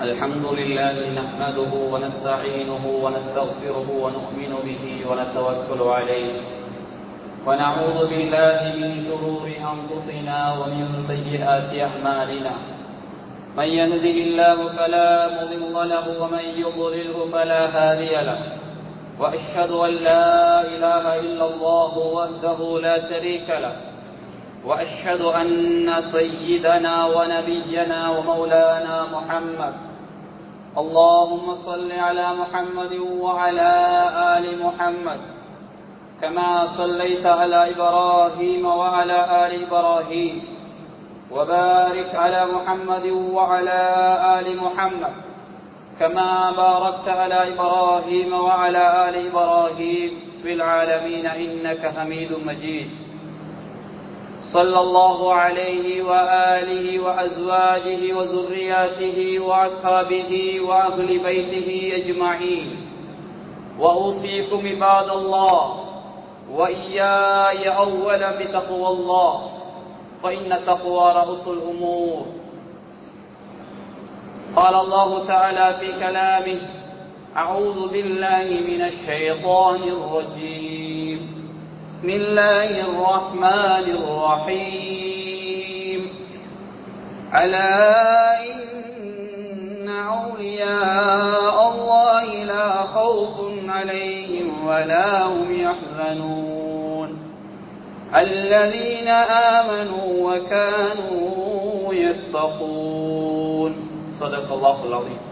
الحمد لله نحمده ونستعينه ونستغفره ونؤمن به ونتوكل عليه ونعوذ بالله من شرور أنفسنا ومن سيئات أعمالنا من يهده الله فلا مضل له ومن يضلله فلا هادي له وأشهد أن لا إله إلا الله وحده لا شريك له وأشهد أن سيدنا ونبينا ومولانا محمد اللهم صل على محمد وعلى آل محمد كما صليت على إبراهيم وعلى آل إبراهيم وبارك على محمد وعلى آل محمد كما باركت على إبراهيم وعلى آل إبراهيم في العالمين إنك حميد مجيد صلى الله عليه وآله وأزواجه وذرياته وأصحابه وأهل بيته أجمعين وأوصيكم عباد الله وإياي أولا بتقوى الله فإن التقوى رأس الأمور. قال الله تعالى في كلامه: أعوذ بالله من الشيطان الرجيم بسم الله الرحمن الرحيم ألا إن أولياء الله لا خوف عليهم ولا هم يحزنون الذين آمنوا وكانوا يتقون. صدق الله العظيم.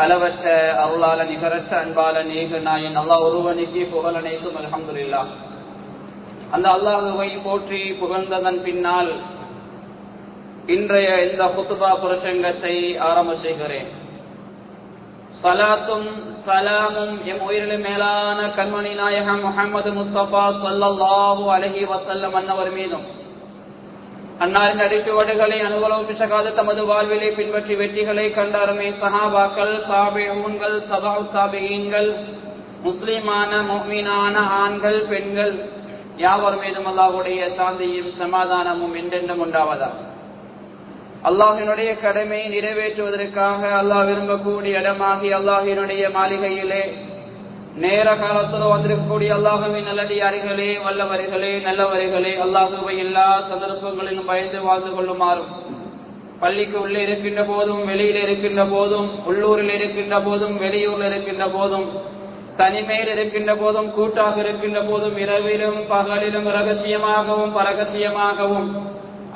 அளவற்ற அருளாள நிகரற்ற அன்பாள நேகநாயன் அல்லாஹ் ஒருவனுக்கு புகழ் அனைத்தும் அல்ஹம்துலில்லாஹ். அந்த அல்லாஹுவை போற்றி புகழ்ந்ததன் பின்னால் இன்றைய இந்த குத்பா பிரசங்கத்தை ஆரம்ப செய்கிறேன். சலாத்தும் சலாமும் எம் உயிரிலும் மேலான கண்மணி நாயகம் முஹம்மது முஸ்தபா ஸல்லல்லாஹு அலைஹி வஸல்லம் அன்னவர் மீதும் அன்னாரின் அடிச்சுவடுகளை அனுபவம் சகாத தமது வாழ்விலை பின்பற்றி வெற்றிகளை கண்டாருமே சஹாபாக்கள், தாபிஊன்கள், தபஉ தாபிஈன்கள், முஸ்லிமான முஃமினான ஆண்கள் பெண்கள் யாவர் மீதும் அல்லாஹ்வுடைய சாந்தியும் சமாதானமும் என்றென்றும் உண்டாவதா. அல்லாஹ்வினுடைய கடமையை நிறைவேற்றுவதற்காக அல்லாஹ் விரும்பக்கூடிய இடமாகி அல்லாஹ்வினுடைய மாளிகையிலே நேர காலத்தில் வந்திருக்கக்கூடிய அல்லாஹுவின் நல்லடியார்களே, வல்லவர்களே, நல்லவர்களே, அல்லாஹுவை எல்லா சந்தர்ப்பங்களிலும் பயந்து வாழ்ந்து கொள்ளுமாறும் பள்ளிக்கு உள்ளே இருக்கின்ற போதும் வெளியில் இருக்கின்ற போதும் உள்ளூரில் இருக்கின்ற போதும் வெளியூரில் இருக்கின்ற போதும் தனிமையில் இருக்கின்ற போதும் கூட்டாக இருக்கின்ற போதும் இரவிலும் பகலிலும் ரகசியமாகவும் பரகசியமாகவும்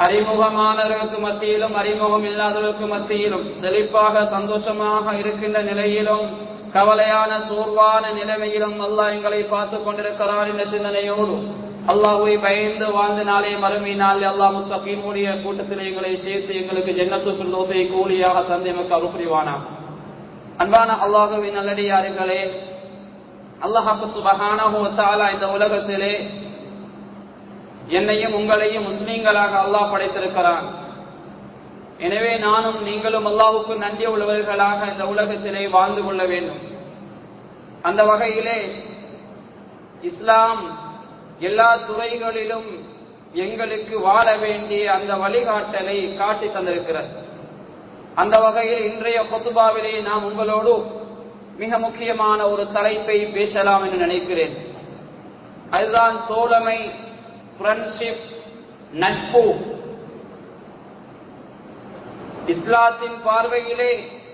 அறிமுகமானவர்களுக்கு மத்தியிலும் அறிமுகம் இல்லாதவர்களுக்கு மத்தியிலும் செழிப்பாக சந்தோஷமாக இருக்கின்ற நிலையிலும் கவலையான சோர்வான நிலைமையிலும் அல்லாஹ் எங்களை பார்த்து கொண்டிருக்கிறார் என்ற சிந்தனையோடு அல்லாஹ்வை பயந்து வாழ்ந்த நாளே மறுமை நாள் அல்லாஹ் முத்தகீனுடைய கூட்டத்தில் எங்களை சேர்த்து எங்களுக்கு ஜன்னத்துல் ஃபிர்தௌஸை கூலியாக தந்து எமக்கு அருள் புரிவானாக. அன்பான அல்லாஹ்வின் நல்லடியார்களே, அல்லாஹ் சுப்ஹானஹு வ தஆலா இந்த உலகத்திலே என்னையும் உங்களையும் முஸ்லிம்களாக அல்லாஹ் படைத்திருக்கிறான். எனவே நானும் நீங்களும் அல்லாஹ்வுக்கு நன்றி உள்ளவர்களாக இந்த உலகத்திலே வாழ்ந்து கொள்ள வேண்டும். அந்த வகையிலே இஸ்லாம் எல்லா துறைகளிலும் எங்களுக்கு வாழ வேண்டிய அந்த வழிகாட்டலை காட்டி தந்திருக்கிறது. அந்த வகையில் இன்றைய குத்பாவிலே நாம் உங்களோடு மிக முக்கியமான ஒரு தலைப்பை பேசலாம் என்று நினைக்கிறேன். அதுதான் தோழமை, ஃப்ரெண்ட்ஷிப், நட்பு. இஸ்லாத்தின் பார்வையிலே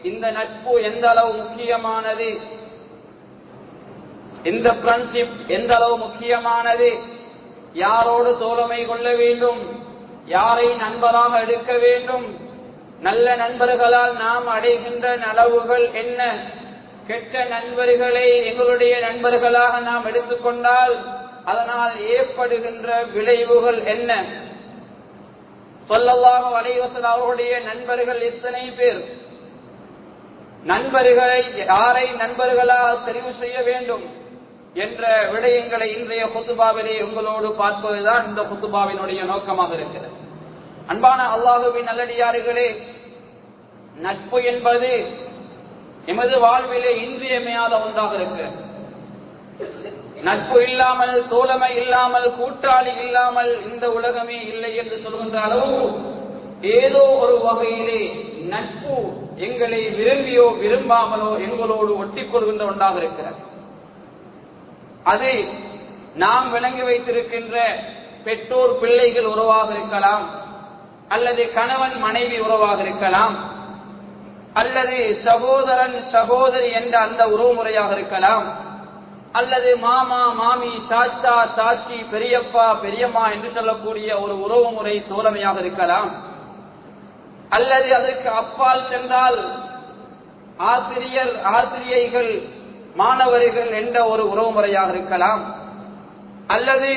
இந்த நட்பு எந்த அளவு முக்கியமானது, இந்த ஃப்ரெண்ட்ஷிப் எந்த அளவு முக்கியமானது, யாரோடு தோழமை கொள்ள வேண்டும், யாரை நண்பராக எடுக்க வேண்டும், நல்ல நண்பர்களால் நாம் அடைகின்ற நலவுகள் என்ன, கெட்ட நண்பர்களை எங்களுடைய நண்பர்களாக நாம் எடுத்துக்கொண்டால் அதனால் ஏற்படுகின்ற விளைவுகள் என்ன. ஸல்லல்லாஹு அலைஹி வஸல்லம் அவருடைய நண்பர்கள் எத்தனை பேர், நண்பர்களை யாரை நண்பர்களாக தெரிவு செய்ய வேண்டும் என்ற விடயங்களை இன்றைய குத்பாவிலே உங்களோடு பார்ப்பதுதான் இந்த குத்பாவினுடைய நோக்கமாக இருக்கிறது. அன்பான அல்லாஹ்வின் நல்லடியார்களே, நட்பு என்பது எமது வாழ்விலே இன்றியமையாத ஒன்றாக இருக்கிறது. நட்பு இல்லாமல், தோழமை இல்லாமல், கூட்டாளி இல்லாமல் இந்த உலகமே இல்லை என்று சொல்கின்ற அளவு ஏதோ ஒரு வகையிலே நட்பு எங்களை விரும்பியோ விரும்பாமலோ எங்களோடு ஒட்டிக் கொள்கின்ற ஒன்றாக இருக்கிறது. அது நாம் விளங்கி வைத்திருக்கின்ற பெற்றோர் பிள்ளைகள் உறவாக இருக்கலாம், அல்லது கணவன் மனைவி உறவாக இருக்கலாம், அல்லது சகோதரன் சகோதரி என்ற அந்த உறவு முறையாக இருக்கலாம், அல்லது மாமா மாமி சாச்சா சாச்சி பெரியப்பா பெரியம்மா என்று சொல்லக்கூடிய ஒரு உறவு முறை தோழமையாக இருக்கலாம், அல்லது அதற்கு அப்பால் சென்றால் ஆசிரியர் ஆசிரியைகள் மாணவர்கள் என்ற ஒரு உறவு முறையாக இருக்கலாம், அல்லது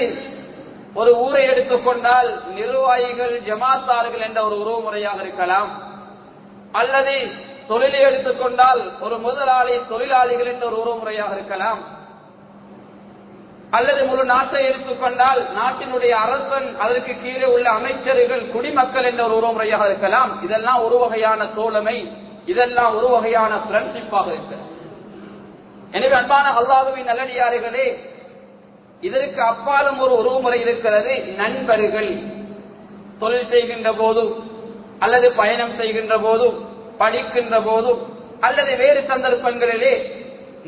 ஒரு ஊரை எடுத்துக்கொண்டால் நிர்வாகிகள் ஜமாத்தார்கள் என்ற ஒரு உறவு முறையாக இருக்கலாம், அல்லது தொழிலை எடுத்துக்கொண்டால் ஒரு முதலாளி தொழிலாளிகள் என்ற ஒரு உறவு முறையாக இருக்கலாம், அல்லது முழு நாட்டை எடுத்துக்கொண்டால் நாட்டினுடைய அரசன் அதற்கு கீழே உள்ள அமைச்சர்கள் குடிமக்கள் என்ற ஒரு உறவு முறையாக இருக்கலாம். இதெல்லாம் ஒரு வகையான தோழமை, இதெல்லாம் ஒரு வகையான ஃப்ரெண்ட்ஷிப்பாக இருக்கிறது. எனவே அன்பான அல்லாஹ்வின் நல்லடியார்களே, இதற்கு அப்பாலும் ஒரு உறவுமுறை இருக்கிறது. நண்பர்கள் தொழில் செய்கின்ற போது, அல்லது பயணம் செய்கின்ற போது, படிக்கின்ற போது, அல்லது வேறு சந்தர்ப்பங்களிலே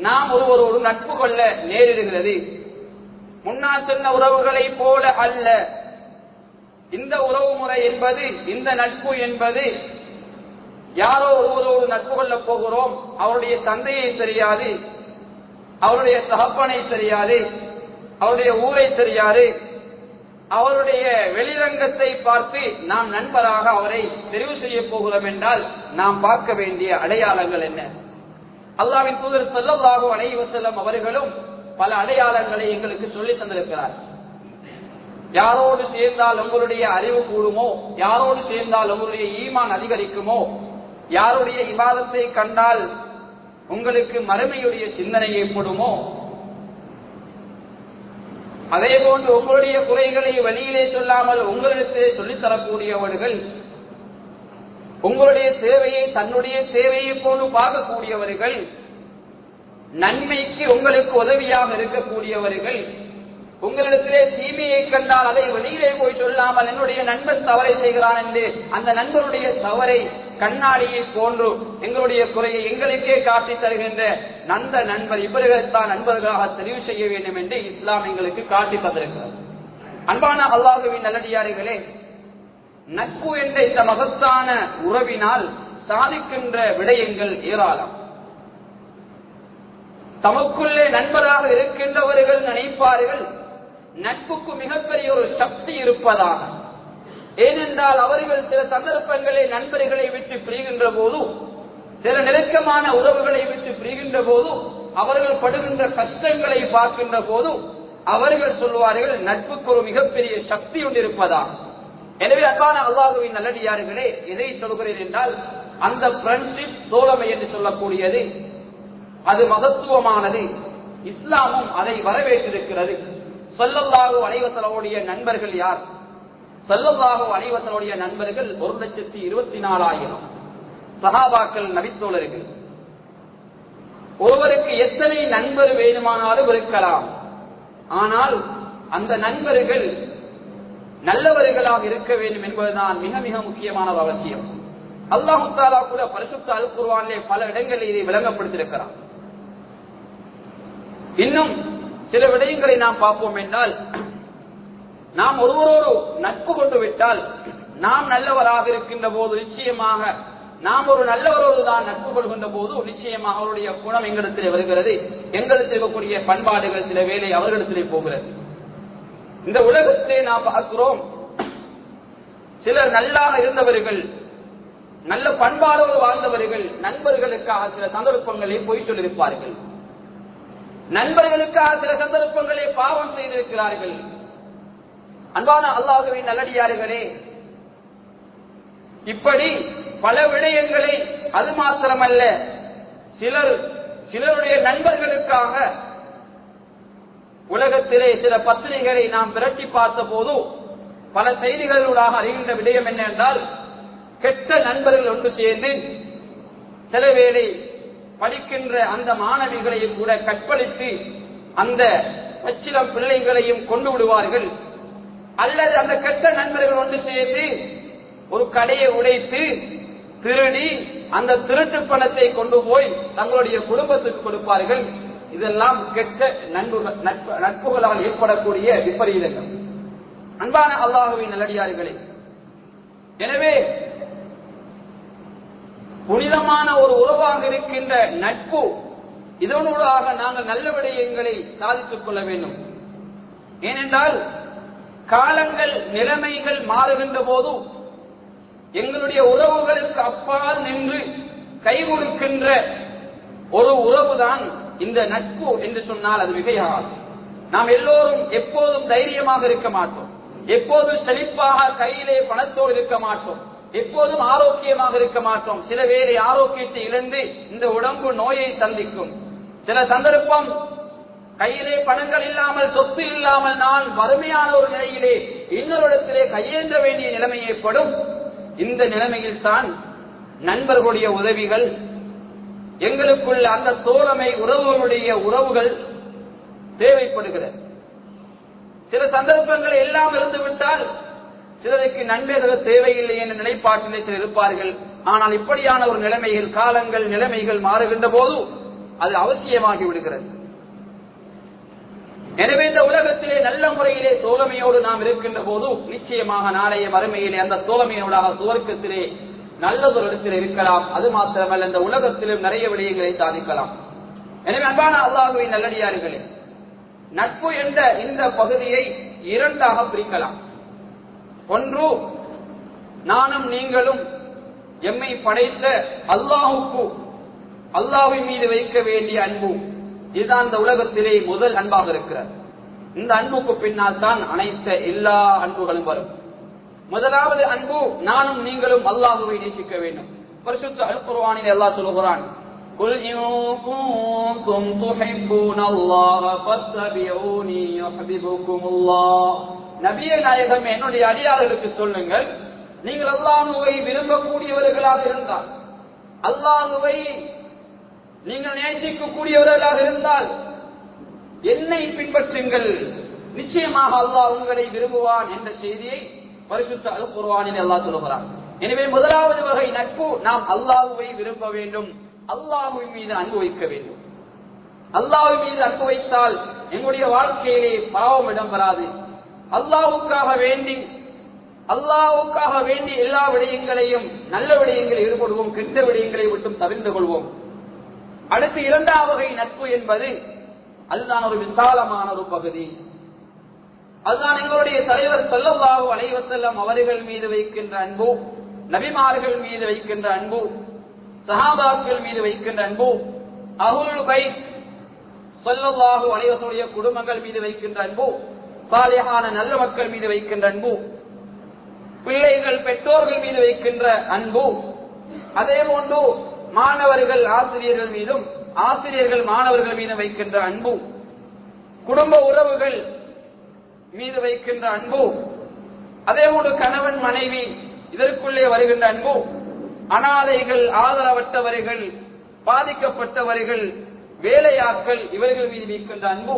நாம் ஒருவரோடு நட்பு கொள்ள நேரிடுகிறது. முன்னால் சொன்ன உறவுகளை போல அல்ல. இந்த உறவு முறை என்பது, இந்த நட்பு என்பது, யாரோ ஒருவரோடு நட்பு கொள்ளப் போகிறோம், அவருடைய தந்தையை தெரியாது, அவருடைய தகப்பனை தெரியாது, அவருடைய ஊரை தெரியாது, அவருடைய வெளிரங்கத்தை பார்த்து நாம் நண்பராக அவரை தெரிவு செய்ய போகிறோம் என்றால் நாம் பார்க்க வேண்டிய அடையாளங்கள் என்ன? அல்லாஹ்வின் தூதர் ஸல்லல்லாஹு அலைஹி வஸல்லம் அவர்களும் பல அடையாளங்களை எங்களுக்கு சொல்லி தந்திருக்கிறார். யாரோடு சேர்ந்தால் உங்களுடைய அறிவு கூடுமோ, யாரோடு சேர்ந்தால் உங்களுடைய ஈமான் அதிகரிக்குமோ, யாருடைய இபாதத்தை கண்டால் உங்களுக்கு மறுமையுடைய சிந்தனை ஏற்படுமோ, அதே போன்று உங்களுடைய குறைகளை வெளியிலே சொல்லாமல் உங்களிடத்திலே சொல்லித்தரக்கூடியவர்கள், உங்களுடைய சேவையை தன்னுடைய சேவையை போன்று பார்க்கக்கூடியவர்கள், நன்மைக்கு உங்களுக்கு உதவியாக இருக்கக்கூடியவர்கள், உங்களிடத்திலே தீமையை கண்டால் அதை வெளியிலே போய் சொல்லாமல் என்னுடைய நண்பன் தவறை செய்கிறான் என்று அந்த நண்பருடைய தவறை கண்ணாடியை போன்று எங்களுடைய குறையை எங்களுக்கே காட்டி தருகின்ற அந்த நண்பர், இவர்கள்தான் நண்பர்களாக தெரிவு செய்ய வேண்டும் என்று இஸ்லாம் எங்களுக்கு காட்டி தந்திருக்கிறது. அன்பான அல்லாஹ்வின் நல்லடியார்களே, நட்பு என்ற இந்த மகத்தான உறவினால் சாதிக்கின்ற விடயங்கள் ஏராளம். தமக்குள்ளே நண்பராக இருக்கின்றவர்கள் நினைப்பார்கள் நட்புக்கு மிகப்பெரிய ஒரு சக்தி இருப்பதாக. ஏனென்றால் அவர்கள் சில சந்தர்ப்பங்களில் நண்பர்களை விட்டு பிரிகின்ற போது, சில நெருக்கமான உறவுகளை விட்டு பிரிகின்ற போது, அவர்கள் படுகின்ற கஷ்டங்களை பார்க்கின்ற போது அவர்கள் சொல்வார்கள் நட்புக்கு ஒரு மிகப்பெரிய சக்தி ஒன்று இருப்பதாக. எனவே அன்பான அல்லாஹ்வின் நல்லடியார்களே, எதை சொல்கிறேன் என்றால் அந்த ஃப்ரெண்ட்ஷிப் தோழமை என்று சொல்லக்கூடியது அது மகத்துவமானது. இஸ்லாமும் அதை வரவேற்றிருக்கிறது. ஸல்லல்லாஹு அலைஹி வஸல்லுடைய நண்பர்கள் யார்? ஸல்லல்லாஹு அலைஹி வஸல்லுடைய நண்பர்கள் 1,24,000 சஹாபாக்கள், நபித்தோழர்கள். ஒருவருக்கு எத்தனை நண்பர் வேணுமானாலும் இருக்கலாம், ஆனால் அந்த நண்பர்கள் நல்லவர்களாக இருக்க வேண்டும் என்பதுதான் மிக மிக முக்கியமான அவசியம். அல்லாஹ் தஆலா கூட பரிசுத்த அல் குர்ஆனிலே பல இடங்களில் இதை விளங்கப்படுத்தியிருக்கிறார். இன்னும் சில விடயங்களை நாம் பார்ப்போம் என்றால், நாம் ஒருவரோடு நட்பு கொண்டு விட்டால், நாம் நல்லவராக இருக்கின்ற போது நிச்சயமாக நாம் ஒரு நல்லவரோடு தான் நட்பு கொள்கின்ற போது நிச்சயமாக அவருடைய குணம் எங்களிடத்திலே வருகிறது. எங்களுக்கு இருக்கக்கூடிய பண்பாடுகள் சில வேளை அவர்களிடத்திலே போகிறது. இந்த உலகத்திலே நாம் பார்க்கிறோம், சிலர் நல்லாக இருந்தவர்கள், நல்ல பண்பாடோடு வாழ்ந்தவர்கள் நண்பர்களுக்காக சில சந்தர்ப்பங்களை பொய் சொல்லியிருப்பார்கள், நண்பர்களுக்காக சில சந்தர்ப்பங்களை பாவம் செய்திருக்கிறார்கள். அன்பான அல்லாஹ்வின் நல்லடியார்களே, இப்படி பல விடயங்களை, அது மாத்திரமல்ல, சிலருடைய நண்பர்களுக்காக உலகத்திலே சில பத்திரிகைகளை நாம் விரட்டி பார்த்த போது பல செய்திகளூடாக அறிகின்ற விடயம் என்ன என்றால், கெட்ட நண்பர்கள் ஒன்று சேர்ந்து சில வேளை படிக்கின்ற அந்த மாணவிகளையும் கூட கற்பழித்து அந்த பச்சிளம் பிள்ளைகளையும் கொண்டு விடுவார்கள். அல்லது அந்த கெட்ட நண்பர்கள் ஒன்று சேர்ந்து ஒரு கடையை உடைத்து திருடி அந்த திருட்டு பணத்தை கொண்டு போய் தங்களுடைய குடும்பத்துக்கு கொடுப்பார்கள். இதெல்லாம் கெட்ட நட்புகளால் ஏற்படக்கூடிய விபரீதங்கள். அன்பான அல்லாஹ்வின் நல்லடியார்களே, எனவே புனிதமான ஒரு உறவாக இருக்கின்ற நட்பு, இதனூடாக நாங்கள் நல்ல விடயங்களை சாதித்துக் கொள்ள வேண்டும். ஏனென்றால் காலங்கள் நிலைமைகள் மாறுகின்ற போது எங்களுடைய உறவுகளுக்கு அப்பால் நின்று கை கொடுக்கின்ற ஒரு உறவுதான் இந்த நட்பு என்று சொன்னால் அது மிகையாகும். நாம் எல்லோரும் எப்போதும் தைரியமாக இருக்க மாட்டோம், எப்போதும் செழிப்பாக கையிலே பணத்தோடு இருக்க மாட்டோம், எப்போதும் ஆரோக்கியமாக இருக்க மாட்டோம். சில வேளை ஆரோக்கியத்தை இழந்து இந்த உடம்பு நோயை சந்திக்கும். சில சந்தர்ப்பம் கையிலே பணங்கள் இல்லாமல், சொத்து இல்லாமல் நான் வறுமையான ஒரு நிலையிலே இன்னொரு இடத்திலே கையேற்ற வேண்டிய நிலைமை ஏற்படும். இந்த நிலைமையில் தான் நண்பர்களுடைய உதவிகள், எங்களுக்குள்ள அந்த தோழமை உறவுகளுடைய உறவுகள் தேவைப்படுகிறது. சில சந்தர்ப்பங்கள் எல்லாம் இருந்துவிட்டால் சிலருக்கு நண்பர்கள் தேவையில்லை என்ற நிலைப்பாட்டிலே சிலர் இருப்பார்கள். ஆனால் இப்படியான ஒரு நிலைமையில் காலங்கள் நிலைமைகள் மாறுகின்ற போது அது அவசியமாகி விடுகிறது. எனவே இந்த உலகத்திலே நல்ல முறையிலே தோழமையோடு நாம் இருக்கின்ற போது நிச்சயமாக நாளைய மறுமையிலே அந்த தோழமையோடாக சுவர்க்கத்திலே நல்லதொரு இடத்தில் இருக்கலாம். அது மாத்திரமல்ல, இந்த உலகத்திலும் நிறைய விடயங்களை சாதிக்கலாம். எனவே அன்பான அல்லாஹ்வின் நல்லடியார்களே, நட்பு என்ற இந்த பகுதியை இரண்டாக பிரிக்கலாம். ஒன்று, நானும் நீங்களும் எம்மை படைத்த அல்லாஹ்வின் மீது வைக்க வேண்டிய அன்பு. இதுதான் இந்த உலகத்திலே முதல் அன்பாக இருக்கிறது. இந்த அன்புக்கு பின்னால் தான் அனைத்து எல்லா அன்புகளும் வரும். முதலாவது அன்பு, நானும் நீங்களும் அல்லாஹ்வை நேசிக்க வேண்டும். பரிசுத்த அல் குர்ஆனில் அல்லாஹ் சொல்கிறான், குல் இன் குன்தும் துஹிப்பூனல்லாஹ ஃபத்தபிஊனி யுஹிப்புகுமுல்லாஹ். நபியே நாயகமே, என்னுடைய அடியார்களுக்கு சொல்லுங்கள், நீங்கள் அல்லாஹ்வை விரும்பக்கூடியவர்களாக இருந்தால், அல்லாஹ்வை நீங்கள் நேசிக்கக்கூடியவர்களாக இருந்தால் என்னை பின்பற்றுங்கள், நிச்சயமாக அல்லாஹ் உங்களை விரும்புவான் என்ற செய்தியை பரிசுத்த அல் குர்ஆனில் அல்லாஹ் சொல்கிறான். எனவே முதலாவது வகை நட்பு, நாம் அல்லாஹ்வை விரும்ப வேண்டும், அல்லாஹ்வின் மீது அன்பு வைக்க வேண்டும். அல்லாஹ்வின் மீது அன்பு வைத்தால் எங்களுடைய வாழ்க்கையிலே பாவம் இடம்பெறாது. அல்லாஹ்வுக்காக வேண்டி எல்லா விடயங்களையும் நல்ல விடயங்களில் ஈடுபடுவோம், கெட்ட விடயங்களை விட்டும் தவிர்த்து கொள்வோம். அடுத்து இரண்டாவது வகை நட்பு என்பது, அதுதான் ஒரு விசாலமான ஒரு பகுதி. அதுதான் எங்களுடைய தலைவர் ஸல்லல்லாஹு அலைஹி வஸல்லம் அவர்கள் மீது வைக்கின்ற அன்பு, நபிமார்கள் மீது வைக்கின்ற அன்பு, சஹாபாக்கள் மீது வைக்கின்ற அன்பு, அஹ்லுல் பைத் ஸல்லல்லாஹு அலைஹி வஸல்லம் குடும்பங்கள் மீது வைக்கின்ற அன்பு, சாலிஹான நல்ல மக்கள் மீது வைக்கின்ற அன்பு, பிள்ளைகள் பெற்றோர்கள் மீது வைக்கின்ற அன்பு, அதே போன்று மாணவர்கள் ஆசிரியர்கள் மீதும், ஆசிரியர்கள் மாணவர்கள் மீது வைக்கின்ற அன்பு, குடும்ப உறவுகள் மீது வைக்கின்ற அன்பு, அதே போன்று கணவன் மனைவி இதற்குள்ளே வருகின்ற அன்பு, அனாதைகள், ஆதரவற்றவர்கள், பாதிக்கப்பட்டவர்கள், வேலையாட்கள் இவர்கள் மீது வைக்கின்ற அன்பு,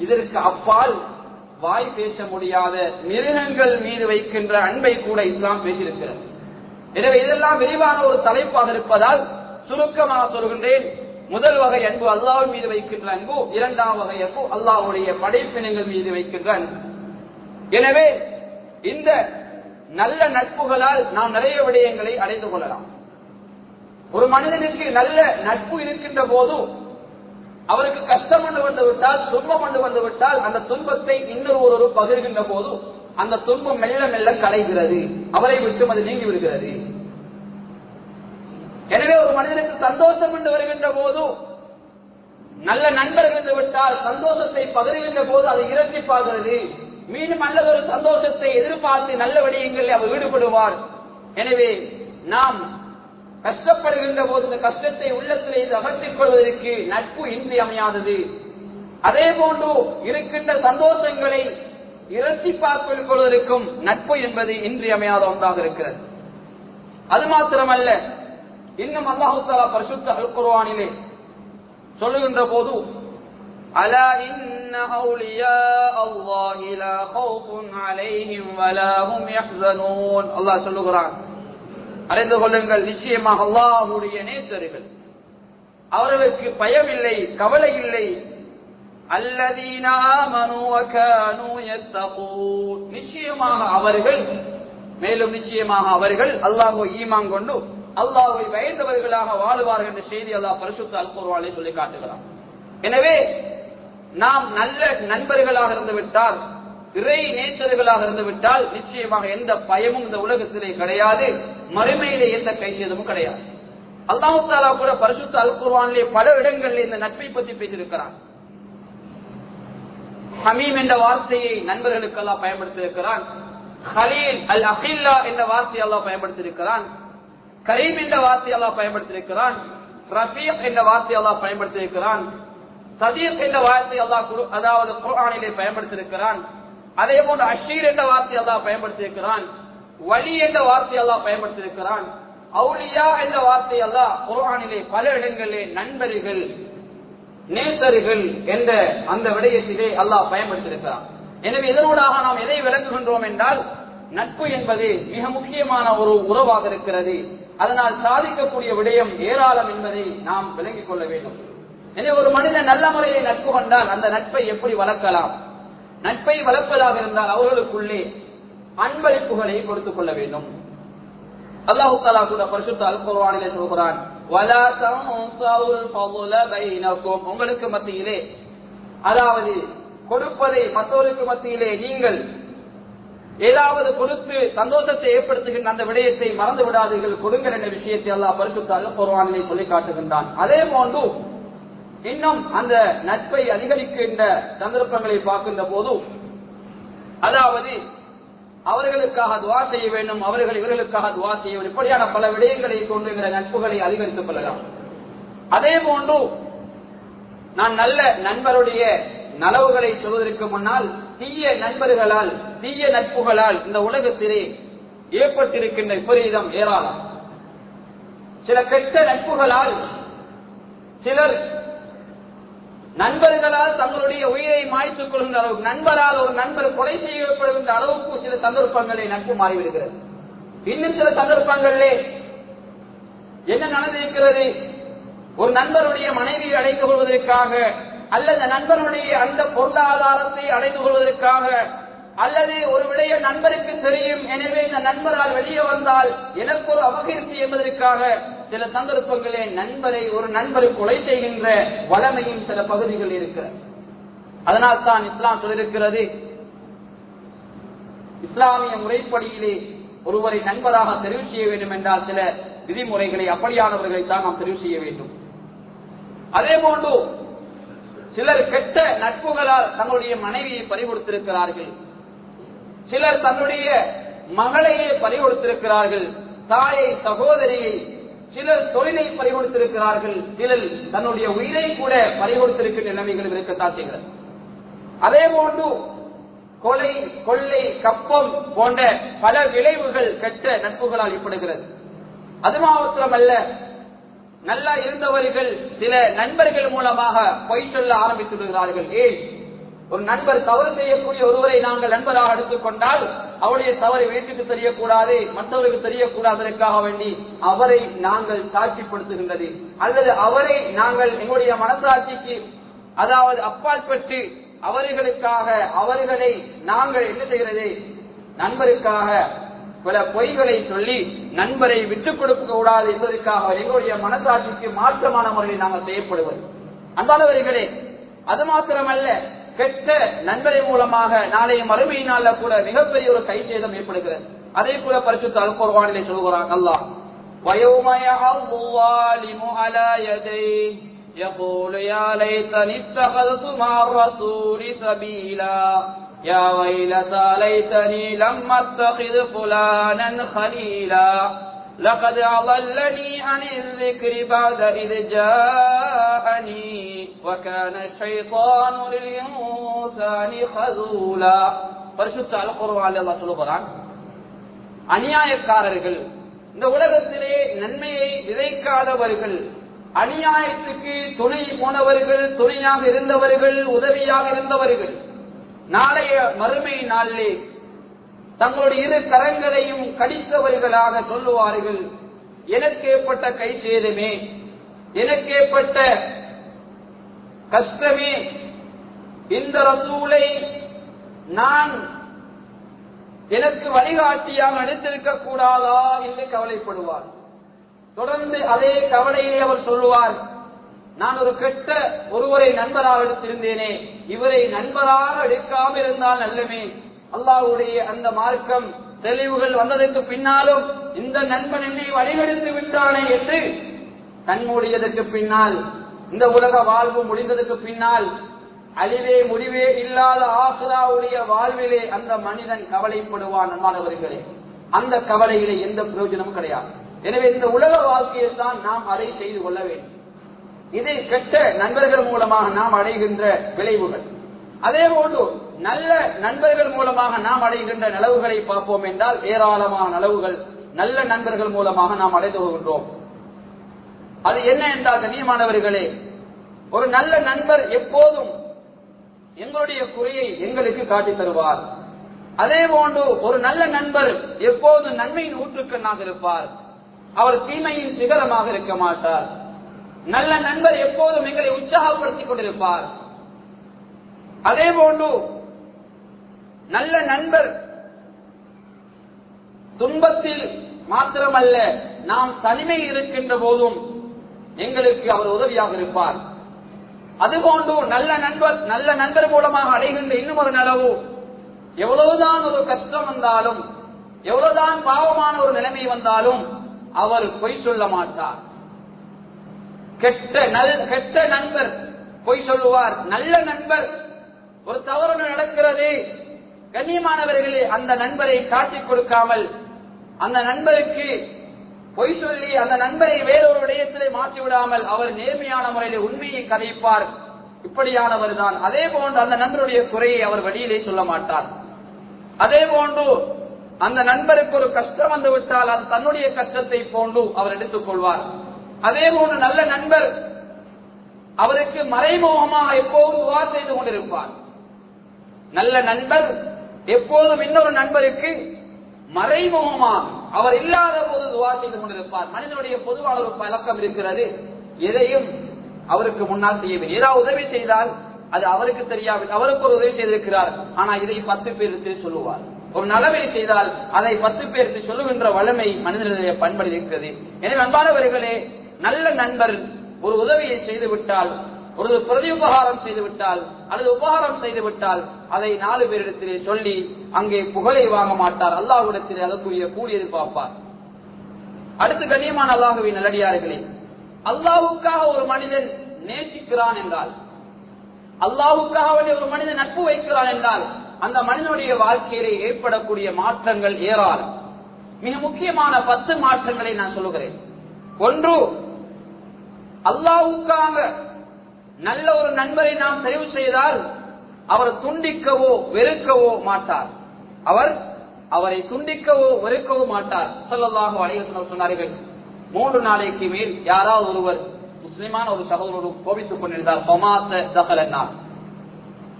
இதற்கு அப்பால் வாய் பேச முடியாத மிருகங்கள் மீது வைக்கின்ற அன்பை கூட இஸ்லாம் பேசியிருக்கிறது. எனவே இதெல்லாம் விரிவான ஒரு தலைப்பாக இருப்பதால் சுருக்கமாக சொல்கின்றேன். முதல் வகை அன்பு அல்லாஹ்வின் மீது வைக்கின்ற அன்பு, இரண்டாம் வகை அன்பு அல்லாஹ்வுடைய படைப்பினங்கள் மீது வைக்கின்ற அன்பு. எனவே இந்த நல்ல நட்புகளால் நாம் நிறைய விடயங்களை அடைந்து கொள்ளலாம். ஒரு மனிதனுக்கு நல்ல நட்பு இருக்கின்ற போது அவருக்கு கஷ்டம் கொண்டு வந்துவிட்டால், துன்பம் கொண்டு வந்துவிட்டால், அந்த துன்பத்தை இன்னொரு பகிர்கின்ற போது அந்த துன்பம் மெல்ல மெல்ல கலைகிறது, அவரை விட்டு அது நீங்கி விடுகிறது. எனவே ஒரு மனிதனுக்கு சந்தோஷம் கொண்டு வருகின்ற போது, நல்ல நண்பர்கள் என்று விட்டால் சந்தோஷத்தை பகிர்கின்ற போது அது இரட்டிப்பாகிறது. மீண்டும் நல்லதொரு சந்தோஷத்தை எதிர்பார்த்து நல்ல விடயங்களில் அவர் ஈடுபடுவார். எனவே நாம் கஷ்டப்படுகின்ற போது இந்த கஷ்டத்தை உள்ளத்திலே அகற்றிக் கொள்வதற்கு நட்பு இன்றியமையாதது. அதே போன்று இருக்கின்ற சந்தோஷங்களை இரட்டிப்பாக்கிக் கொள்வதற்கும் நட்பு என்பது இன்றியமையாத ஒன்றாக இருக்கிறது. அது மாத்திரமல்ல, இன்னும் அல்லாஹ் தஆலா பரிசுத்த அல் குர்ஆனிலே சொல்லுகின்ற போது, அலா இன்ன அவுலியா அல்லாஹி லா கௌஃபுன் அலைஹிம் வலா ஹும் யஹ்ஸனூன். அல்லாஹ் சொல்லுகிறான், அறிந்து கொள்ளுங்கள், நிச்சயமாக அல்லாஹ்வுடைய நேசர்கள், அவர்களுக்கு பயம் இல்லை, கவலை இல்லை. அல்லதீன ஆமனூ வ கானூ யத்தகூன், நிச்சயமாக அவர்கள், மேலும் நிச்சயமாக அவர்கள் அல்லாஹ்வை ஈமான் கொண்டு அல்லாஹ்வை பயந்தவர்களாக வாழுவார்கள் என்ற செய்தி அல்லாஹ் பரிசுத்த அல் குர்ஆனிலே சொல்லி காட்டுகிறார். எனவே நாம் நல்ல நண்பர்களாக இருந்து விட்டால், இறை நேசர்களாக இருந்து விட்டால் நிச்சயமாக எந்த பயமும் இந்த உலகத்திலே கிடையாது, மறுமையிலே எந்த கைசேதமும் கிடையாது. அல்லாஹ் தஆலா கூட பரிசுத்த அல் குர்ஆனிலே பல இடங்களில் இந்த நட்பை பற்றி பேசியிருக்கிறார். ஹமீம் என்ற வார்த்தையை நண்பர்களுக்கு அல்லாஹ் பயன்படுத்தியிருக்கிறான். ஹலீல் அல் அகில்லா என்ற வார்த்தையை அல்லாஹ் பயன்படுத்தியிருக்கிறான். கரீம் என்ற வார்த்தையை அல்லாஹ் பயன்படுத்தியிருக்கிறான். ரஃபீக் என்ற வார்த்தையை அல்லாஹ் பயன்படுத்தியிருக்கிறான். சதீக் என்ற வார்த்தையை அல்லாஹ் அதாவது குர்ஆனிலே பயன்படுத்தியிருக்கிறான். அதே போன்று அஷீர் என்ற வார்த்தையை அல்லாஹ் பயன்படுத்தியிருக்கிறான். வலி என்ற வார்த்தையை அல்லாஹ் பயன்படுத்தியிருக்கிறான். அவுலியா என்ற வார்த்தையை அல்லாஹ் குர்ஆனிலே பல இடங்களிலே நண்பர்கள், நேசர்கள் என்ற அந்த விடயத்திலே அல்லாஹ் பயன்படுத்தியிருக்கிறான். எனவே இதனூடாக நாம் எதை விளக்குகின்றோம் என்றால், நட்பு என்பது மிக முக்கியமான ஒரு உறவாக இருக்கிறது. அதனால் சாதிக்கக்கூடிய விடயம் ஏராளம் என்பதை நாம் விளங்கிக் கொள்ள வேண்டும். எனவே ஒரு மனிதன் நல்ல முறையை நட்பு கொண்டால் அந்த நட்பை எப்படி வளர்க்கலாம்? நட்பை வளர்ப்பதாக இருந்தால் அவர்களுக்குள்ளே அன்பளிப்புகளை கொடுத்துக் கொள்ள வேண்டும். அல்லாஹ் தஆலா கூட பரிசுத்த அல் குர்ஆனிலே சொல்கிறான், வலா தன்ஸவுல் ஃபضல பைனக்கும், உங்களுக்கு மத்தியிலே, அதாவது கொடுப்பதை மற்றவருக்கு மத்தியிலே நீங்கள் ஏதாவது கொடுத்து சந்தோஷத்தை ஏற்படுத்துகின்ற அந்த விடயத்தை மறந்து விடாதீர்கள், கொடுங்கள் என்ற விஷயத்தை அல்லாஹ் பரிசுத்த அல் குர்ஆனிலே சொல்லி காட்டுகின்றான். அதே போன்று இன்னும் அந்த நட்பை அதிகரிக்கின்ற சந்தர்ப்பங்களை பார்க்கின்ற போது, அதாவது அவர்களுக்காக துஆ செய்ய வேண்டும், அவர்கள் இவர்களுக்காக துஆ செய்ய வேண்டும், இப்படியான பல விடயங்களை கொண்டு நட்புகளை அதிகரித்துக் கொள்ளலாம். அதே போன்று நான் நல்ல நண்பருடைய நலவுகளை சொல்வதற்கு முன்னால், தீய நண்பர்களால், தீய நட்புகளால் இந்த உலகத்திலே ஏற்பட்டிருக்கின்ற விபரீதம் ஏராளம். சில கெட்ட நட்புகளால் சிலர் நண்பர்களால் தங்களுடைய உயிரை மாய்த்துக் கொள்கின்ற அளவுக்கு, நண்பரால் ஒரு நண்பர் கொலை செய்யப்படுகின்ற அளவுக்கு சில சந்தர்ப்பங்களில் நட்பு மாறிவிடுகிறது. இன்னும் சில சந்தர்ப்பங்களிலே என்ன நடந்திருக்கிறது, ஒரு நண்பருடைய மனைவியை அடைந்து கொள்வதற்காக, அல்லது நண்பருடைய அந்த பொருளாதாரத்தை அடைந்து கொள்வதற்காக, அல்லது ஒரு விடைய நண்பருக்கு தெரியும், எனவே இந்த நண்பரால் வெளியே வந்தால் எனக்கு ஒரு அபகீர்த்தி என்பதற்காக சில சந்தர்ப்பங்களே நண்பரை ஒரு நண்பரை கொலை செய்கின்ற வளமையும் சில பகுதிகள் இருக்கிறது. அதனால் தான் இஸ்லாம் சொல்லியிருக்கிறது, இஸ்லாமிய முறைப்படியிலே ஒருவரை நண்பராக தெரிவு செய்ய வேண்டும் என்றால் சில விதிமுறைகளை, அப்படியானவர்களை தான் நாம் தெரிவு செய்ய வேண்டும். அதே போன்று சிலர் கெட்ட நட்புகளால் தங்களுடைய மனைவியை பறிகொடுத்திருக்கிறார்கள், சிலர் தன்னுடைய மகளையே பறிகொடுத்திருக்கிறார்கள், தாயை, சகோதரியை, சிலர் தொழிலை பறிகொடுத்திருக்கிறார்கள், சிலர் தன்னுடைய உயிரை கூட பறிகொடுத்திருக்கின்ற நிலைமைகள் இருக்கத்தான் செய்கிறது. அதே போன்று கொலை, கொள்ளை, கப்பம் போன்ற பல விளைவுகள் கெட்ட நட்புகளால் ஏற்படுகிறது. அது மாத்திரமல்ல, நல்லா இருந்தவர்கள் சில நண்பர்கள் மூலமாக பொய் சொல்ல ஆரம்பித்து விடுகிறார்கள். ஏன், ஒரு நண்பர் தவறு செய்யக்கூடிய ஒருவரை நாங்கள் நண்பராக எடுத்துக்கொண்டால் அவருடைய தவறை வீட்டுக்கு தெரியக்கூடாது, மற்றவர்களுக்கு தெரியக்கூடாததற்காக வேண்டி அவரை நாங்கள் சாட்சிப்படுத்துகின்றது, அல்லது அவரை நாங்கள் எங்களுடைய மனசாட்சிக்கு அதாவது அப்பால் பெற்று அவர்களுக்காக அவர்களை நாங்கள் என்ன செய்கிறது, நண்பருக்காக பல பொய்களை சொல்லி நண்பரை விட்டுக் கொடுக்க கூடாது என்பதற்காக எங்களுடைய மனசாட்சிக்கு மாற்றமான முறையில் நாங்கள் செய்யப்படுவது. அன்பானவர்களே, அது மாத்திரமல்ல, கெட்ட நண்பரை மூலமாக நாளைய மறுமையினால கூட மிகப்பெரிய ஒரு கைசேதம் ஏற்படுகிறது. அதே போல பரிசுத்த அல் குர்ஆனிலே சொல்கிறான் அல்லாஹ், வயௌம யஅது ஸாலிமு அலா யதைஹி யகூலு யா லைதனி இத்தகது மஅர் ரசூலி சபீலா யா வைலதா லைதனி லம் அத்தகிது ஃபுலானன் கலீலா لقد أضلني عن الذكر بعد إذ جاءني وكان الشيطان للإنسان خذولا. பரிசுத்த அல் குர்ஆனில் அல்லாஹ் சொல்கிறான், அநியாயக்காரர்கள், இந்த உலகத்திலே நன்மையை விதைக்காதவர்கள், அநியாயத்துக்கு துணை போனவர்கள், துணையாக இருந்தவர்கள், உதவியாக இருந்தவர்கள், நாளைய மறுமை நாளிலே தங்களுடைய இரு கரங்களையும் கடித்தவர்களாக சொல்லுவார்கள், எனக்கு ஏற்பட்ட கை சேதமே, எனக்கு ஏற்பட்ட கஷ்டமே, இந்த ரசூலை நான் எனக்கு வழிகாட்டியாக எடுத்திருக்க கூடாதா என்று கவலைப்படுவார். தொடர்ந்து அதே கவலையிலே அவர் சொல்லுவார், நான் ஒரு கெட்ட ஒருவரை நண்பராக எடுத்திருந்தேனே, இவரை நண்பராக எடுக்காமல் இருந்தால் நல்லமே. அல்லாஹ்வுடைய அந்த மார்க்கம் தெளிவுகள் வந்ததற்கு பின்னாலும் இந்த நண்பன் என்னை வழிகெடுத்து விட்டானே என்று கண்மூடியதற்கு பின்னால், இந்த உலக வாழ்வு முடிந்ததற்கு பின்னால், அழிவே முடிவே இல்லாத ஆখিরাவுடைய வாழ்விலே அந்த மனிதன் கவலைப்படுவான். மாணவர்களே, அந்த கவலையிலே எந்த பிரயோஜனமும் கிடையாது. எனவே இந்த உலக வாழ்க்கையை தான் நாம் அதை செய்து கொள்ள வேண்டும். இது கெட்ட நண்பர்கள் மூலமாக நாம் அடைகின்ற விளைவுகள். அதே போன்று நல்ல நண்பர்கள் மூலமாக நாம் அடைகின்ற நலவுகளை பார்ப்போம் என்றால் ஏராளமான நலவுகள் நல்ல நண்பர்கள் மூலமாக நாம் அடைந்து கொள்கின்றோம். அது என்ன என்றால், கண்ணியமானவர்களே, ஒரு நல்ல நண்பர் எப்போதும் எங்களுடைய குறையை எங்களுக்கு காட்டித் தருவார். அதே போன்று ஒரு நல்ல நண்பர் எப்போதும் நன்மையின் ஊற்றுக்கண்ணாக இருப்பார். அவர் தீமையின் சிகரமாக இருக்க மாட்டார். நல்ல நண்பர் எப்போதும் எங்களை உற்சாகப்படுத்திக் கொண்டிருப்பார். அதே போன்று நல்ல நண்பர் துன்பத்தில் மாத்திரமல்ல, நாம் தனிமை இருக்கின்ற போதும் எங்களுக்கு அவர் உதவியாக இருப்பார். அதுபோன்று நல்ல நண்பர் மூலமாக அடைகின்ற இன்னும் ஒரு நலவு, எவ்வளவுதான் ஒரு கஷ்டம் வந்தாலும், எவ்வளவுதான் பாவமான ஒரு நிலைமை வந்தாலும் அவர் பொய் சொல்ல மாட்டார். கெட்ட நண்பர் பொய் சொல்லுவார். நல்ல நண்பர் ஒரு தவறு நடக்கிறது, கண்ணியமானவர்களே, அந்த நண்பரை காட்டிக் கொடுக்காமல் அந்த நண்பருக்கு பொய் சொல்லி அந்த நண்பரை வேறொரு விடயத்திலே மாற்றி விடாமல் அவர் நேர்மையான முறையிலே உண்மையை கதைப்பார். இப்படியானவர் தான். அதே போன்று அந்த நண்பருடைய குறையை அவர் வெளியிலே சொல்ல மாட்டார். அதே போன்று அந்த நண்பருக்கு ஒரு கஷ்டம் வந்து விட்டால் அது தன்னுடைய கஷ்டத்தை போன்று அவர் எடுத்துக் கொள்வார். அதே போன்று நல்ல நண்பர் அவருக்கு மறைமுகமாக எப்போதும் துஆ செய்து கொண்டிருப்பார். நல்ல நண்பர் எப்போதும் இன்னொரு நண்பருக்கு மறைமுகமாக அவர் இல்லாத போது துஆ செய்து கொண்டிருப்பார். மனிதனுடைய பொதுவான ஒரு பழக்கம் இருக்கிறது, எதையும் அவருக்கு முன்னால் செய்யவில்லை. ஏதாவது உதவி செய்தால் அது அவருக்கு தெரியாது, அவருக்கு ஒரு உதவி செய்திருக்கிறார், ஆனா இதை 10 பேருக்கு சொல்லுவார். ஒரு நலவை செய்தால் அதை 10 பேருக்கு சொல்லுகின்ற வல்லமை மனிதனுடைய பண்பு இருக்கிறது. எனவே அன்பானவர்களே, நல்ல நண்பர் ஒரு உதவியை செய்து விட்டால், ஒரு பிரதி உபகாரம் செய்து விட்டால் அல்லது உபகாரம் செய்து விட்டால் அதை 4 பேரிடத்திலே சொல்லி அங்கே புகழை வாங்க மாட்டார். அல்லாஹ்விடத்திலே அதற்குரிய கூலி எதிர்பார்ப்பார். அடுத்து கண்ணியமான அல்லாஹ்வின் நல்லடியார்களே, அல்லாஹ்வுக்காக ஒரு மனிதன் நேசிக்கிறான் என்றால், அல்லாஹ்வுக்காக ஒரு மனிதன் நட்பு வைக்கிறான் என்றால் அந்த மனிதனுடைய வாழ்க்கையிலே ஏற்படக்கூடிய மாற்றங்கள் ஏராளம். மிக முக்கியமான 10 மாற்றங்களை நான் சொல்லுகிறேன். ஒன்று, அல்லாஹ்வுக்காக நல்ல ஒரு நண்பரை நாம் தெரிவு செய்தால் அவர் துண்டிக்கவோ வெறுக்கவோ மாட்டார். அவரை துண்டிக்கவோ வெறுக்கவோ மாட்டார். ஸல்லல்லாஹு அலைஹி வஸல்லம் சொன்னார்கள், 3 நாளைக்கு மேல் யாராவது ஒருவர் முஸ்லிமான ஒரு சகோதரரும் கோபித்துக் கொண்டிருந்தார்,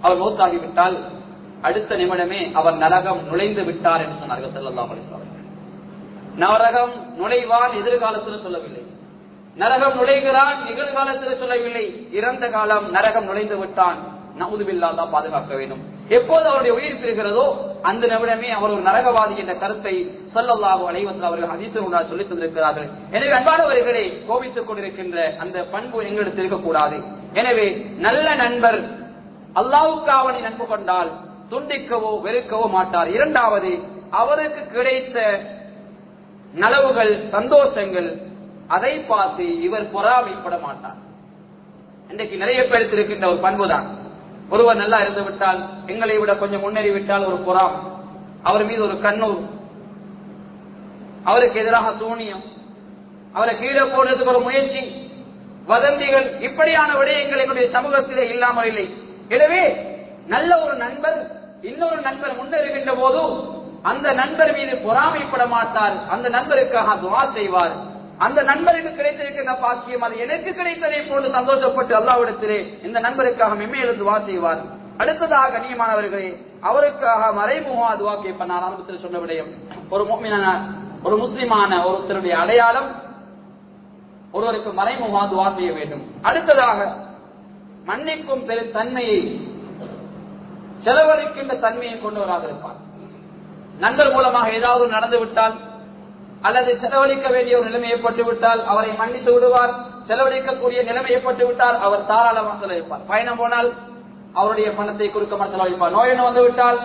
அவர் மௌத்தாகிவிட்டால் அடுத்த நிமிடமே அவர் நரகம் நுழைந்து விட்டார் என்று சொன்னார்கள் ஸல்லல்லாஹு அலைஹி வஸல்லம். நரகம் நுழைவான் எதிர்காலத்தில் சொல்லவில்லை, நரகம் நுழைகிறான் நிகழ்காலத்தில் சொல்லவில்லை, இறந்த காலம் நரகம் நுழைந்து விட்டான், நவுதுபில்லாஹ் தான் பாதுகாக்க வேண்டும். எப்போது அவருடைய உயிர் பெறுகிறதோ அந்த நிமிடமே அவர் ஒரு நரகவாதி என்ற கருத்தை ஸல்லல்லாஹு அலைஹி வஸல்லம் அவர்கள் ஹதீஸில் சொல்லித் தந்திருக்கிறார்கள். எனவே அன்பானவர்களே, கோபித்துக் கொண்டிருக்கின்ற அந்த பண்பு எங்களுக்கு இருக்கக்கூடாது. எனவே நல்ல நண்பர் அல்லாஹ்வுக்காக நட்பு கொண்டால் துண்டிக்கவோ வெறுக்கவோ மாட்டார். இரண்டாவது, அவருக்கு கிடைத்த நலவுகள் சந்தோஷங்கள் அதை பார்த்து இவர் பொறாமைப்பட மாட்டார். இன்றைக்கு நிறைய பேருக்கு இருக்கின்ற ஒரு பண்புதான், ஒருவர் நல்லா இருந்து விட்டால், எங்களை விட கொஞ்சம் முன்னேறி விட்டால் ஒரு பொறாமை, அவர் மீது ஒரு கண்ணூர், அவருக்கு எதிராக சூனியம், அவரை கீழே போடுறதுக்கு ஒரு முயற்சி, வதந்திகள், இப்படியான விடயங்கள் எங்களுடைய சமூகத்திலே இல்லாமல் இல்லை. எனவே நல்ல ஒரு நண்பர் இன்னொரு நண்பர் முன்னேறுகின்ற போது அந்த நண்பர் மீது பொறாமைப்பட மாட்டார், அந்த நண்பருக்காக துஆ செய்வார். அந்த நண்பருக்கு கிடைத்திருக்கின்ற பாக்கியம் அது எனக்கு கிடைத்ததை போன்று சந்தோஷப்பட்டு அல்லாஹ்விடத்திலே இந்த நண்பருக்காக மென்மேலும் துஆ செய்வார். அடுத்ததாக கண்ணியமானவர்களே, அவருக்காக மறைமுகமா துஆ கேட்பேன். நான் ஆரம்பத்தில் சொன்ன விடயம், ஒரு முஃமினான ஒரு முஸ்லிமான ஒருத்தருடைய அடையாளம் ஒருவருக்கு மறைமுகமா துஆ செய்ய வேண்டும். அடுத்ததாக மன்னிக்கும் பெரும் தன்மையை, செலவழிக்கின்ற தன்மையை கொண்டவராக இருப்பார். நண்பர் மூலமாக ஏதாவது நடந்து விட்டால் அல்லது செலவழிக்க வேண்டிய ஒரு நிலைமை ஏற்பட்டு விட்டால் அவரை மன்னித்து விடுவார். செலவழிக்கக்கூடிய நிலைமை ஏற்பட்டு விட்டால் அவர் தாராளமாக செலவழிப்பார். பயணம் போனால் அவருடைய பணத்தை கொடுக்காமல் செலவழிப்பார். நோய் வந்து விட்டால்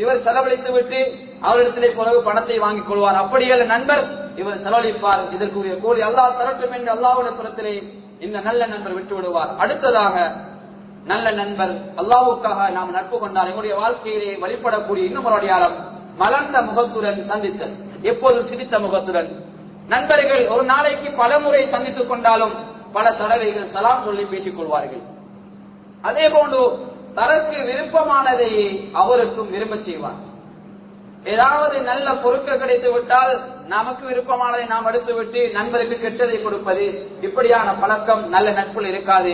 இவர் செலவழித்து விட்டு அவரிடத்திலே பிறகு பணத்தை வாங்கிக் கொள்வார். அப்படியே நண்பர் இவர் செலவழிப்பார். இதற்குரிய கூலி அல்லாஹ் தரட்டும் என்று அல்லாஹ்வுடைய புறத்திலே இந்த நல்ல நண்பர் விட்டு விடுவார். அடுத்ததாக நல்ல நண்பர், அல்லாஹ்வுக்காக நாம் நட்பு கொண்டால் எங்களுடைய வாழ்க்கையிலே வழிபடக்கூடிய இன்னும் ஒரு அடையாளம் மலர்ந்த முகத்துடன் சந்தித்தல், எப்போதும் சிரித்த முகத்துடன். நண்பர்கள் ஒரு நாளைக்கு பல முறை சந்தித்துக் கொண்டாலும் பல தடவைகள் சலாம் சொல்லி பேசிக் கொள்வார்கள். அதே போன்று தனக்கு விருப்பமானதை அவருக்கும் விரும்ப செய்வார். ஏதாவது நல்ல பொருட்கள் கிடைத்து விட்டால் நமக்கு விருப்பமானதை நாம் எடுத்துவிட்டு நண்பருக்கு கெட்டதை கொடுப்பது, இப்படியான பழக்கம் நல்ல நட்பில் இருக்காது.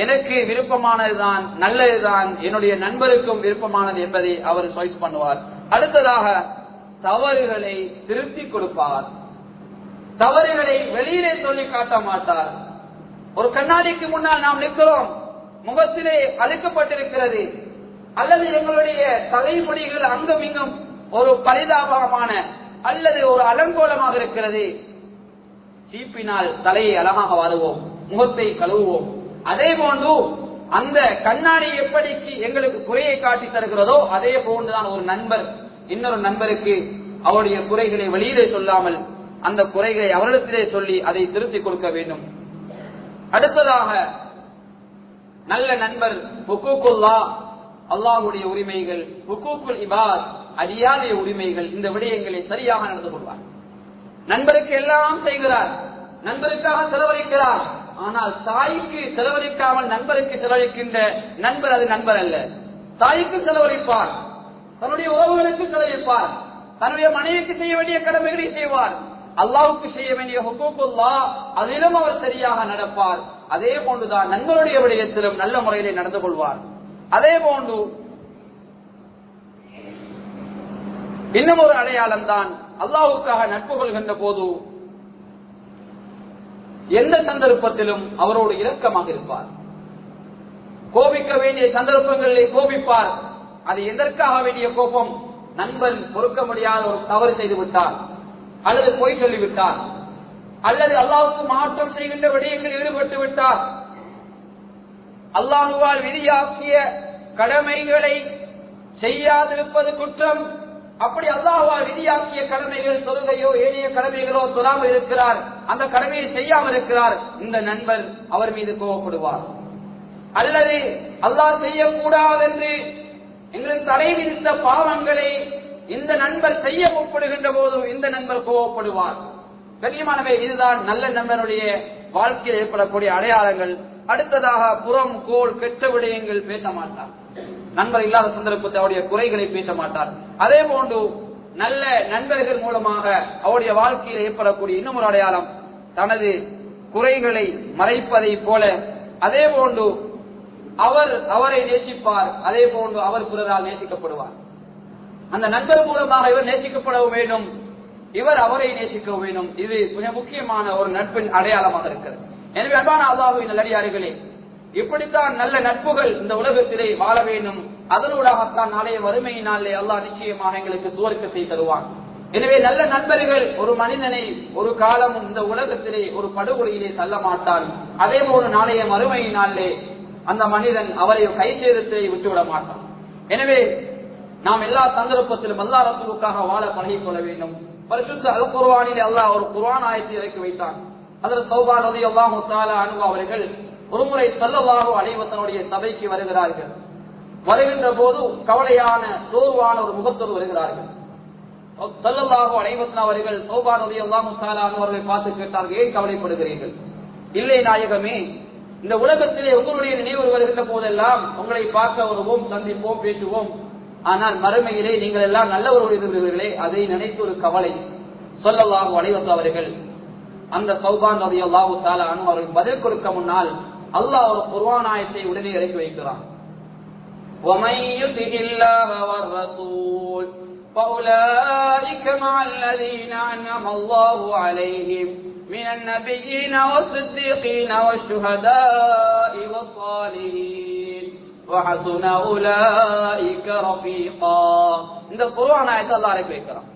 எனக்கு விருப்பமானதுதான், நல்லதுதான் என்னுடைய நண்பருக்கும் விருப்பமானது என்பதை அவர் சாய்ஸ் பண்ணுவார். அடுத்ததாக தவறுகளை திருத்தி கொடுப்பார். தவறுகளை வெளியிலே சொல்லி காட்ட மாட்டார். ஒரு கண்ணாடிக்கு முன்னால் நாம் நிற்கிறோம், முகத்திலே அழுக்கப்பட்டிருக்கிறது அல்லது எங்களுடைய தலைமுடிகள் அங்கும் இங்கும் ஒரு பரிதாபமான அல்லது ஒரு அலங்கோலமாக இருக்கிறது, சீப்பினால் தலையை அழகாக வாருவோம், முகத்தை கழுவுவோம். அதே போன்று அந்த கண்ணாடி எப்படி எங்களுக்கு குறையை காட்டி தருகிறதோ அதே போன்றுதான் ஒரு நண்பர் இன்னொரு நண்பருக்கு அவருடைய குறைகளை வெளியிலே சொல்லாமல் அந்த குறைகளை அவரிடத்திலே சொல்லி அதை திருத்திக் கொடுக்க வேண்டும். அடுத்ததாக நல்ல நண்பர் ஹுக்கூக்குல்லாஹ், அல்லாஹ்வுடைய உரிமைகள், ஹுக்கூக்குல் இபாத், அடியாருடைய உரிமைகள், இந்த விடயங்களை சரியாக நடந்து கொள்வார். நண்பருக்கு எல்லாம் செய்கிறார், நண்பருக்காக செலவழிக்கிறார். ஆனால் தாய்க்கு செலவழிக்காமல் நண்பருக்கு செலவழிக்கின்ற நண்பர் அது நண்பர் அல்ல. தாய்க்கு செலவழிப்பார், தன்னுடைய உறவுகளுக்கு செலவழிப்பார், தன்னுடைய மனைவிக்கு செய்ய வேண்டிய கடமைகளை செய்வார், அல்லாஹ்வுக்கு செய்ய வேண்டிய ஹுக்கூக்குல்லாஹ் அதிலும் அவர் சரியாக நடப்பார். அதே போன்றுதான் நண்பருடைய விடயத்திலும் நல்ல முறையிலே நடந்து கொள்வார். அதே போன்று இன்னும் ஒரு அடையாளம் தான் அல்லாஹ்வுக்காக நட்பு கொள்கின்ற போது எந்த சந்தர்ப்பத்திலும் அவரோடு இரக்கமாக இருப்பார். கோபிக்க வேண்டிய சந்தர்ப்பங்களிலே கோபிப்பார். அது எதற்காக வேண்டிய கோபம்? நண்பன் பொறுக்க முடியாத ஒரு தவறு செய்து விட்டார், அல்லது பொய் சொல்லிவிட்டார், அல்லது அல்லாஹ்வுக்கு மாற்றம் செய்கின்ற விடயங்களில் ஈடுபட்டு விட்டார், அல்லாஹ்வால் விதியாக்கிய கடமைகளை செய்யாதிருப்பது குற்றம். அப்படி அல்லாஹ்வால் விதியாக்கிய கடமைகள், தொழுகையோ ஏனைய கடமைகளோ தொழாமல் இருக்கிறார், அந்த கடமையை செய்யாமல் இருக்கிறார், இந்த நண்பர் அவர் மீது கோபப்படுவார். அல்லது அல்லாஹ் செய்யக்கூடாது என்று எங்களுக்கு தடை விதித்த பாவங்களை இந்த நண்பர் செய்ய முற்படுகின்ற போது இந்த நண்பர் கோபப்படுவார். கண்ணியமானவை, இதுதான் நல்ல நண்பனுடைய வாழ்க்கையில் ஏற்படக்கூடிய அடையாளங்கள். அடுத்ததாக புறம் கோல் கெட்ட விடயங்கள் பேச மாட்டார். நண்பர் இல்லாத சந்தர்ப்பத்தை அவருடைய குறைகளை பேச மாட்டார். அதே போன்று நல்ல நண்பர்கள் மூலமாக அவருடைய வாழ்க்கையில் ஏற்படக்கூடிய இன்னும் ஒரு அடையாளம் தனது குறைகளை மறைப்பதை போல, அதே போன்று அவரை நேசிப்பார், அதே போன்று அவர் பிறரால் நேசிக்கப்படுவார். அந்த நண்பர் மூலமாக இவர் நேசிக்கப்பட வேண்டும், இவர் அவரை நேசிக்க வேண்டும். இது மிக முக்கியமான ஒரு நட்பின் அடையாளமாக இருக்கிறது. எனவே அன்பான அல்லாஹ்வின் நல்லடியார்களே, இப்படித்தான் நல்ல நட்புகள் இந்த உலகத்திலே வாழ வேண்டும். அதனூடாகத்தான் நாளைய வறுமையினாலே அல்லாஹ் நிச்சயமாக எங்களுக்கு சுவர்க்கத்தை தருவான். எனவே நல்ல நண்பர்கள் ஒரு மனிதனை ஒரு காலமும் இந்த உலகத்திலே ஒரு படுகொலையிலே தள்ள மாட்டான். அதே போல நாளைய மறுமையினாலே அந்த மனிதன் அவரை கை சேதத்தை விட்டுவிட மாட்டான். எனவே நாம் எல்லா சந்தர்ப்பத்திலும் அல்லாஹ் ரசூலுக்காக வாழ பழகிக் கொள்ள வேண்டும். பரிசுத்த அல் குர்ஆனிலே அல்லாஹ் ஒரு குர்ஆன் ஆயத்தை இறக்கி வைத்தான். ஹஜ்ரத் தௌபான் ரலியல்லாஹு தஆலா அன்ஹு அவர்கள் ஒருமுறை ஸல்லல்லாஹு அலைஹி வஸல்லம் சபைக்கு வருகிறார்கள். வருகின்ற போது கவலையான சோர்வான ஒரு முகத்தோடு வருகிறார்கள். ஸல்லல்லாஹு அலைஹி வஸல்லம் அவர்கள் தௌபான் ரலியல்லாஹு தஆலா அன்ஹு அவர்களை பார்த்து கேட்டார்கள், ஏன் கவலைப்படுகிறீர்கள்? இல்லை நாயகமே, இந்த உலகத்திலே உங்களுடைய நினைவு வருகின்ற போதெல்லாம் உங்களை பார்க்க வருவோம், சந்திப்போம், பேசுவோம். ஆனால் மறுமையிலே நீங்கள் எல்லாம் நல்லவர்கள் இருக்கிறீர்களே, அதை நினைத்து ஒரு கவலை. ஸல்லல்லாஹு அலைஹி வஸல்லம் அவர்கள் அந்த தௌபான் ரலியல்லாஹு தஆலா அன்ஹு அவர்கள் பதில் கொடுக்க முன்னால் அல்லாஹ் ஒரு குர்ஆன் ஆயத்தை உடனே இறக்கி வைக்கிறான். ومن يطع الله والرسول فأولئك مع الذين أنعم الله عليهم من النبيين والصديقين والشهداء والصالحين وحسن أولئك رفيقا. இந்த குர்ஆன் ஆயத்தை அல்லாஹ் இறக்கி வைக்கிறான்.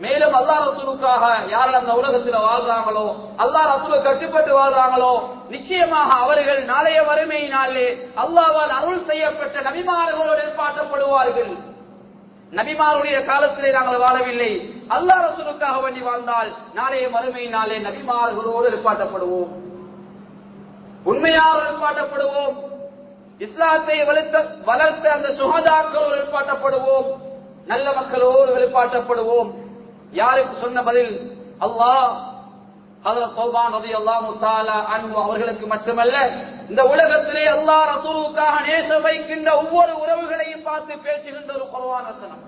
மேலும் அல்லாஹ் ரசூலுக்காக யார் அந்த உலகத்தில் வாழ்றாங்களோ, அல்லாஹ் ரசூலுக்கு கட்டுப்பட்டு வாழ்றாங்களோ, நிச்சயமாக அவர்கள் நாளைய வறுமையினாலே அல்லாஹ்வால் அருள் செய்யப்பட்ட நபிமார்களோடு எழுப்பாட்டப்படுவார்கள். நபிமாருடைய காலத்திலே நாங்கள் வாழவில்லை, அல்லாஹ் ரசூலுக்காக வேண்டி வாழ்ந்தால் நாளைய மறுமையினாலே நபிமார்களோடு எழுப்பாட்டப்படுவோம், உண்மையாக எழுப்பாட்டப்படுவோம், இஸ்லாத்தை வளர்த்த அந்த சுஹதாக்களோடு எழுப்பாட்டப்படுவோம், நல்ல மக்களோடு எழுப்பாட்டப்படுவோம். யாருக்கு சொன்ன பதில்? அல்லாஹ் ஹஜ்ரத் ஸௌபான் ரலியல்லாஹு தஆலா அன்ஹு அவர்களுக்கு மட்டுமல்ல, இந்த உலகத்திலே அல்லாஹ் ரசூலுக்காக நேசம் வைக்கின்ற ஒவ்வொரு உறவுகளையும் பார்த்து பேசுகின்ற ஒரு குர்ஆன் வசனம்.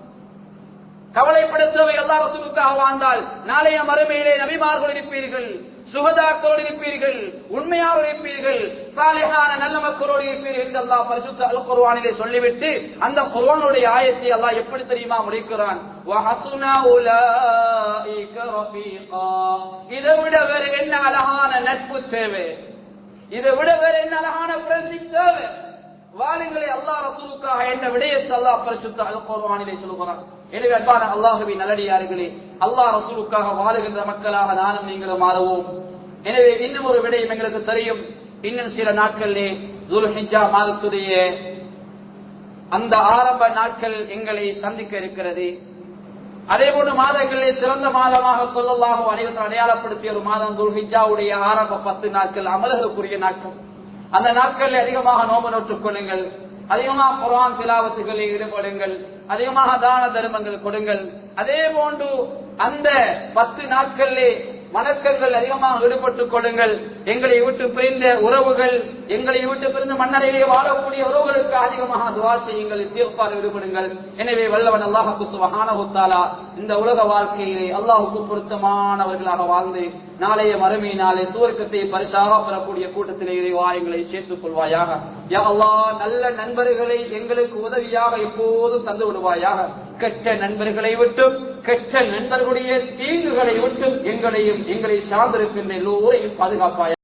கவலைப்படுத்தவை அல்லாஹ் ரசூலுக்காக வாழ்ந்தால் நாளைய மறுமையிலே நபிமார்கள் இருப்பீர்கள், சுஹதாக்களோடு இருப்பீர்கள், உண்மையாளர் இருப்பீர்கள், சாலிஹான நல்ல மக்களோடு இருப்பீர்கள் என்று அல்லாஹ் பரிசுத்த அல் குர்ஆனிலே சொல்லிவிட்டு அந்த குர்ஆனுடைய ஆயத்தை அல்லாஹ் எப்படி தெரியுமா முடிக்கிறான்? வஹஸுன உலாயிக ரஃபீகா. இதை விட வேற என்ன அழகான நட்பு தேவை? இதை விட வேற என்ன அழகான ஃப்ரெண்ட்ஷிப் தேவை? வாழுங்களே அல்லாஹ் ரசூலுக்காக என்ற விடயத்தை அல்லாஹ் பரிசுத்த அல் குர்ஆனிலே சொல்கிறான். எனவே அன்பான அல்லாஹ்வின் நல்லடியார்களே, அல்லாஹ் ரசூலுக்காக வாழுகின்ற மக்களாக நானும் நீங்களும் மாறுவோம். எனவே இன்னும் ஒரு விடயம் எங்களுக்கு தெரியும், இன்னும் சில நாட்களிலே துல்ஹிஜ்ஜா மாதத்துடைய அந்த ஆரம்ப நாட்கள் எங்களை சந்திக்க இருக்கிறது. அதே போன்று மாதங்களிலே சிறந்த மாதமாக ஸல்லல்லாஹு அலைஹி வஸல்லம் அடையாளப்படுத்திய ஒரு மாதம் துல்ஹிஜ்ஜாவுடைய ஆரம்ப 10 நாட்கள் அமல்களுக்குரிய நாட்கள். அந்த நாட்களில் அதிகமாக நோன்பு நோற்றுக் கொள்ளுங்கள், அதிகமாக குர்ஆன் திலாவத்துகளில் ஈடுபடுங்கள், அதிகமாக தான தர்மங்கள் கொடுங்கள். அதே போன்று அந்த 10 நாட்களிலே வணக்கங்கள் அதிகமாக ஈடுபட்டுக் கொள்ளுங்கள். எங்களை விட்டு பிரிந்த உறவுகள், எங்களை விட்டு பிரிந்த மன்னரையிலே வாழக்கூடிய உறவுகளுக்கு அதிகமாக துஆ செய்யுங்கள், இஸ்திக்ஃபார் ஈடுபடுங்கள். எனவே வல்லவன் அல்லாஹ் சுப்ஹானஹு வ தஆலா இந்த உலக வாழ்க்கையிலே அல்லாஹ்வுக்கு பொருத்தமானவர்களாக வாழ்ந்து நாளைய மறுமையினாலே சுவர்க்கத்தை பரிசாக பெறக்கூடிய கூட்டத்திலே இறைவா எங்களை சேர்த்துக் கொள்வாயாக. யா அல்லாஹ், நல்ல நண்பர்களை எங்களுக்கு உதவியாக எப்போதும் தந்து விடுவாயாக. கெட்ட நண்பர்களை விட்டும் கெட்ட நண்பர்களுடைய தீங்குகளை விட்டும் எங்களை சார்ந்திருக்கின்ற எல்லோரையும் பாதுகாப்பாயாக.